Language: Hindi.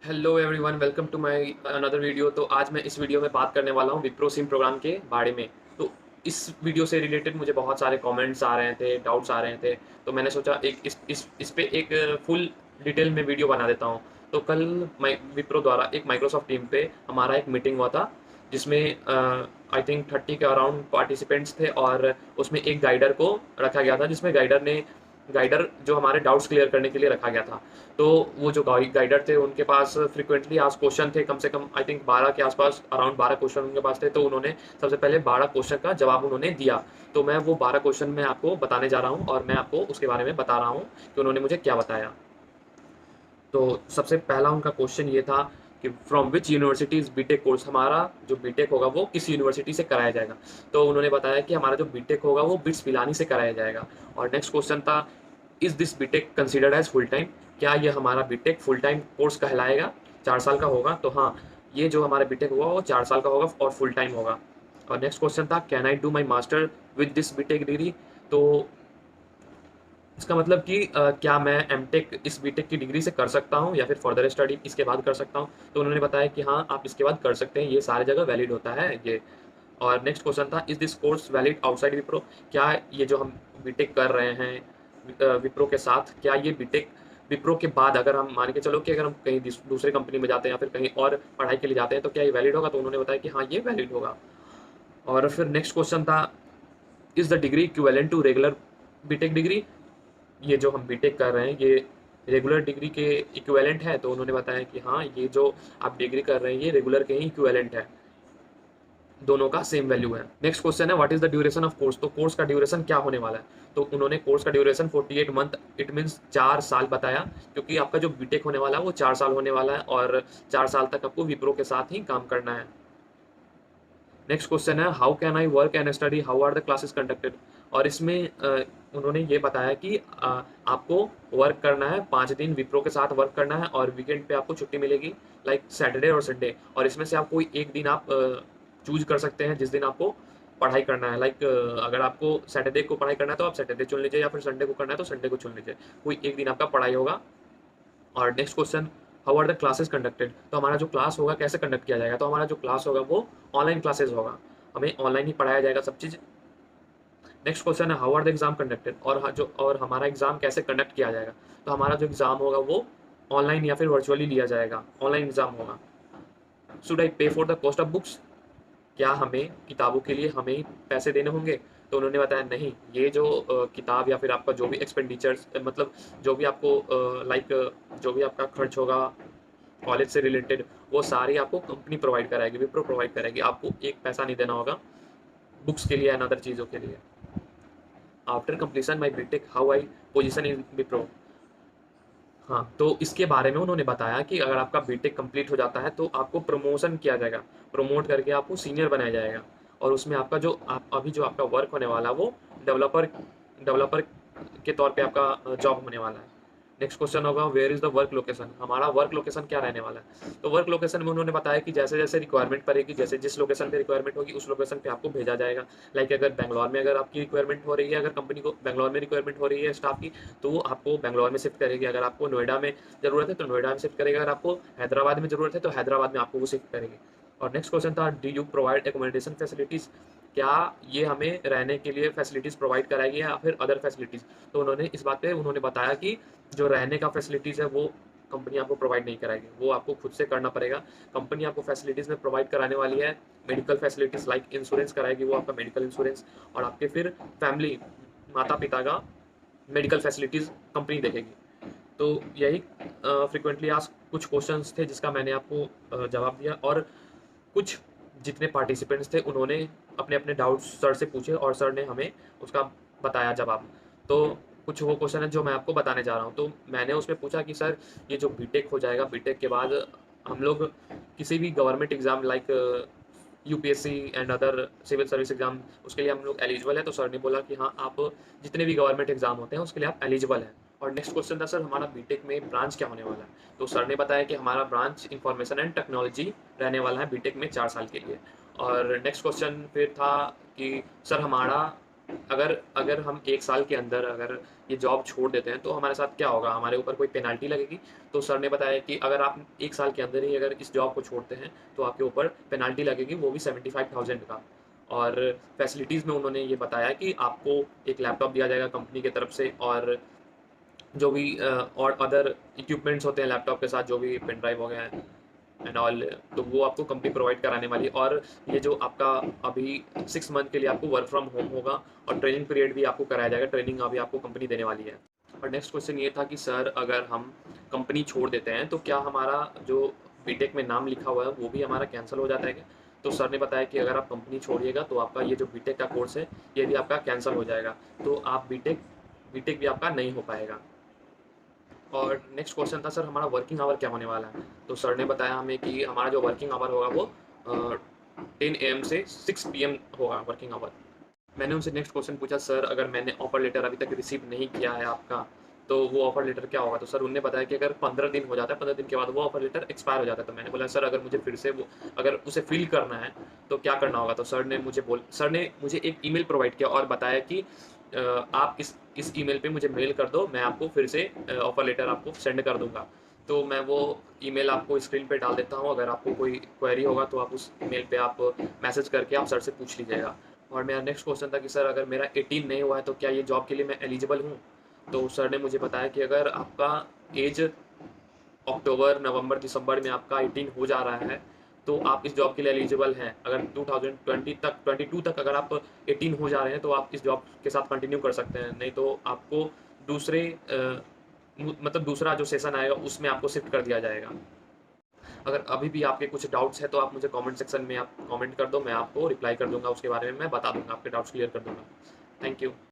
Hello everyone, welcome to my another video. तो आज मैं इस वीडियो में बात करने वाला हूँ विप्रो सिम प्रोग्राम के बारे में। तो इस वीडियो से रिलेटेड मुझे बहुत सारे कमेंट्स आ रहे थे, डाउट्स आ रहे थे। तो मैंने सोचा एक इस पे एक फुल डिटेल में वीडियो बना देता हूँ। तो कल विप्रो द्वारा एक माइक्रोसॉफ्ट टीम पे हमारा एक मीटिंग हुआ था, जिसमें आई थिंक 30 के अराउंड पार्टिसिपेंट्स थे, और उसमें एक गाइडर को रखा गया था, जिसमें गाइडर जो हमारे डाउट्स क्लियर करने के लिए रखा गया था। तो वो जो गाइडर थे उनके पास फ्रिक्वेंटली आज क्वेश्चन थे, कम से कम आई थिंक 12 के आसपास, अराउंड 12 क्वेश्चन उनके पास थे। तो उन्होंने सबसे पहले 12 क्वेश्चन का जवाब उन्होंने दिया। तो मैं वो 12 क्वेश्चन मैं आपको बताने जा रहा हूँ, और मैं आपको उसके बारे में बता रहा हूँ कि उन्होंने मुझे क्या बताया। तो सबसे पहला उनका क्वेश्चन ये था कि from which universities B Tech course, हमारा जो बीटेक होगा वो किस यूनिवर्सिटी से कराया जाएगा। तो उन्होंने बताया कि हमारा जो बीटेक होगा वो बिट्स पिलानी से कराया जाएगा। और नेक्स्ट क्वेश्चन था, is this B Tech considered as full time, क्या ये हमारा बीटेक फुल टाइम कोर्स कहलाएगा, 4 साल का होगा। तो हाँ, ये जो हमारा बीटेक होगा वो 4 साल का होगा और फुल टाइम होगा। और नेक्स्ट क्वेश्चन था, can I do my master with this B Tech degree. तो इसका मतलब कि क्या मैं एमटेक इस बीटेक की डिग्री से कर सकता हूँ या फिर फर्दर स्टडी इसके बाद कर सकता हूँ। तो उन्होंने बताया कि हाँ, आप इसके बाद कर सकते हैं, ये सारी जगह वैलिड होता है ये। और नेक्स्ट क्वेश्चन था, is this course valid outside Wipro, क्या ये जो हम बीटेक कर रहे हैं विप्रो के साथ, क्या ये बीटेक विप्रो के बाद अगर हम मान के चलो कि अगर हम कहीं दूसरे कंपनी में जाते हैं या फिर कहीं और पढ़ाई के लिए जाते हैं तो क्या ये वैलिड होगा। तो उन्होंने बताया कि हाँ, ये वैलिड होगा। और फिर नेक्स्ट क्वेश्चन था, is the degree equivalent to regular B Tech degree, ये जो हम बीटेक कर रहे हैं ये रेगुलर डिग्री के इक्विवेलेंट है। तो उन्होंने बताया कि हाँ, ये जो आप डिग्री कर रहे हैं ये रेगुलर के ही इक्विवेलेंट है, दोनों का सेम वैल्यू है। नेक्स्ट क्वेश्चन है, what is the duration of course, तो कोर्स का ड्यूरेशन क्या होने वाला है। तो उन्होंने कोर्स का ड्यूरेशन 48 मंथ, इट मीन्स 4 साल बताया, क्योंकि आपका जो बीटेक होने वाला है वो 4 साल होने वाला है, और 4 साल तक आपको विप्रो के साथ ही काम करना है। नेक्स्ट क्वेश्चन है, how can I work and study, how are the classes conducted. और इसमें उन्होंने ये बताया कि आपको वर्क करना है, 5 दिन विप्रो के साथ वर्क करना है, और वीकेंड पे आपको छुट्टी मिलेगी, लाइक सैटरडे और संडे। और इसमें से आप कोई एक दिन आप चूज कर सकते हैं जिस दिन आपको पढ़ाई करना है। लाइक अगर आपको सैटरडे को पढ़ाई करना है तो आप सैटरडे चुन लीजिए, या फिर संडे को करना है तो संडे को चुन लीजिए, कोई एक दिन आपका पढ़ाई होगा। और next question, how are the classes conducted, तो हमारा जो क्लास होगा कैसे कंडक्ट किया जाएगा। तो हमारा जो क्लास होगा वो ऑनलाइन क्लासेस होगा, हमें ऑनलाइन ही पढ़ाया जाएगा सब चीज़। नेक्स्ट क्वेश्चन है, how are the exam conducted, और हमारा एग्जाम कैसे कंडक्ट किया जाएगा। तो हमारा जो एग्जाम होगा वो ऑनलाइन या फिर वर्चुअली लिया जाएगा, ऑनलाइन एग्जाम होगा। शुड आई पे for the cost of books, क्या हमें किताबों के लिए हमें ही पैसे देने होंगे। तो उन्होंने बताया नहीं, ये जो किताब या फिर आपका जो भी एक्सपेंडिचर्स, मतलब जो भी आपको लाइक जो भी आपका खर्च होगा कॉलेज से रिलेटेड, वो सारी आपको कंपनी प्रोवाइड कराएगी, विप्रो प्रोवाइड करेगी, आपको एक पैसा नहीं देना होगा बुक्स के लिए एंड अदर चीज़ों के लिए। After completion my BTech, how I position in Wipro. हाँ, तो इसके बारे में उन्होंने बताया कि अगर आपका बीटेक कंप्लीट हो जाता है तो आपको प्रमोशन किया जाएगा, प्रमोट करके आपको सीनियर बनाया जाएगा। और उसमें आपका जो आप अभी जो आपका वर्क होने वाला है वो डेवलपर डेवलपर के तौर पे आपका जॉब होने वाला है। नेक्स्ट क्वेश्चन होगा, where is the work location, हमारा वर्क लोकेशन क्या रहने वाला है। तो वर्क लोकेशन में उन्होंने बताया कि जैसे जैसे रिक्वायरमेंट पड़ेगी, जैसे जिस लोकेशन पे रिक्वायरमेंट होगी उस लोकेशन पे आपको भेजा जाएगा। लाइक अगर बैंगलोर में अगर आपकी रिक्वायरमेंट हो रही है, अगर कंपनी को बैंगलोर में रिक्वायरमेंट हो रही है स्टाफ की, तो वो आपको बैंगलोर में शिफ्ट करेगी। अगर आपको नोएडा में ज़रूरत है तो नोएडा में शिफ्ट करेगा, अगर आपको हैदराबाद में ज़रूरत है तो हैदराबाद में आपको वो शिफ्ट करेगी। और नेक्स्ट क्वेश्चन था, do you provide accommodation facilities, क्या ये हमें रहने के लिए फैसिलिटीज़ प्रोवाइड कराएगी या फिर अदर फैसिलिटीज़। तो उन्होंने इस बात पे उन्होंने बताया कि जो रहने का फैसिलिटीज़ है वो कंपनी आपको प्रोवाइड नहीं कराएगी, वो आपको खुद से करना पड़ेगा। कंपनी आपको फैसिलिटीज़ में प्रोवाइड कराने वाली है मेडिकल फैसिलिटीज़, लाइक इंश्योरेंस कराएगी वो आपका मेडिकल इंश्योरेंस, और आपके फिर फैमिली माता पिता का मेडिकल फैसिलिटीज़ कंपनी देखेगी। तो यही फ्रिक्वेंटली आस्क कुछ क्वेश्चंस थे जिसका मैंने आपको जवाब दिया। और कुछ जितने पार्टिसिपेंट्स थे उन्होंने अपने अपने डाउट्स सर से पूछे और सर ने हमें उसका बताया जवाब। तो कुछ वो क्वेश्चन है जो मैं आपको बताने जा रहा हूँ। तो मैंने उसमें पूछा कि सर, ये जो बीटेक हो जाएगा, बीटेक के बाद हम लोग किसी भी government exam like UPSC and other civil service exam, उसके लिए हम लोग एलिजिबल है। तो सर ने बोला कि हाँ, आप जितने भी गवर्नमेंट एग्ज़ाम होते हैं उसके लिए आप एलिजिबल हैं। और नेक्स्ट क्वेश्चन था, सर हमारा बीटेक में ब्रांच क्या होने वाला है। तो सर ने बताया कि हमारा ब्रांच इंफॉर्मेशन एंड टेक्नोलॉजी रहने वाला है बीटेक में 4 साल के लिए। और नेक्स्ट क्वेश्चन फिर था कि सर हमारा अगर अगर हम 1 साल के अंदर अगर ये जॉब छोड़ देते हैं, तो हमारे साथ क्या होगा? हमारे ऊपर कोई पेनल्टी लगेगी? तो सर ने बताया कि अगर आप 1 साल के अंदर ही अगर इस जॉब को छोड़ते हैं, तो आपके ऊपर पेनल्टी लगेगी, वो भी 75,000 का। और फैसिलिटीज़ में उन्होंने ये बताया कि आपको एक लैपटॉप दिया जाएगा कंपनी की तरफ से, और जो भी और अदर इक्विपमेंट्स होते हैं लैपटॉप के साथ, जो भी पेन ड्राइव हो गया है एंड ऑल, तो वो आपको कंपनी प्रोवाइड कराने वाली है। और ये जो आपका अभी 6 मंथ के लिए आपको वर्क फ्रॉम होम होगा, और ट्रेनिंग पीरियड भी आपको कराया जाएगा, ट्रेनिंग अभी आपको कंपनी देने वाली है। और नेक्स्ट क्वेश्चन ये था कि सर अगर हम कंपनी छोड़ देते हैं, तो क्या हमारा जो बीटेक में नाम लिखा हुआ है वो भी हमारा कैंसिल हो जाता है क्या? तो सर ने बताया कि अगर आप कंपनी छोड़िएगा, तो आपका ये जो बीटेक का कोर्स है, ये भी आपका कैंसिल हो जाएगा, तो आप बीटेक बीटेक भी आपका नहीं हो पाएगा। और नेक्स्ट क्वेश्चन था, सर हमारा वर्किंग आवर क्या होने वाला है? तो सर ने बताया हमें कि हमारा जो वर्किंग आवर होगा वो 10 AM से 6 PM होगा वर्किंग आवर। मैंने उनसे नेक्स्ट क्वेश्चन पूछा, सर अगर मैंने ऑफर लेटर अभी तक रिसीव नहीं किया है आपका, तो वो ऑफर लेटर क्या होगा? तो सर उन्होंने बताया कि अगर 15 दिन हो जाता है, 15 दिन के बाद वो ऑफर लेटर एक्सपायर हो जाता है। तो मैंने बोला, सर अगर मुझे फिर से वो अगर उसे फिल करना है, तो क्या करना होगा? तो सर ने मुझे एक ईमेल प्रोवाइड किया और बताया कि आप इस ईमेल पे मुझे मेल कर दो, मैं आपको फिर से ऑफर लेटर आपको सेंड कर दूँगा। तो मैं वो ईमेल आपको स्क्रीन पे डाल देता हूँ, अगर आपको कोई क्वेरी होगा तो आप उस ईमेल पे आप मैसेज करके आप सर से पूछ लीजिएगा। और मेरा नेक्स्ट क्वेश्चन था कि सर अगर मेरा 18 नहीं हुआ है, तो क्या ये जॉब के लिए मैं एलिजिबल हूँ? तो सर ने मुझे बताया कि अगर आपका एज अक्टूबर, नवंबर, दिसंबर में आपका 18 हो जा रहा है, तो आप इस जॉब के लिए एलिजिबल हैं। अगर 2020 तक 22 तक अगर आप 18 हो जा रहे हैं, तो आप इस जॉब के साथ कंटिन्यू कर सकते हैं, नहीं तो आपको दूसरे मतलब दूसरा जो सेशन आएगा उसमें आपको शिफ्ट कर दिया जाएगा। अगर अभी भी आपके कुछ डाउट्स हैं, तो आप मुझे कमेंट सेक्शन में आप कमेंट कर दो, मैं आपको रिप्लाई कर दूँगा, उसके बारे में मैं बता दूँगा, आपके डाउट्स क्लियर कर दूँगा। Thank you.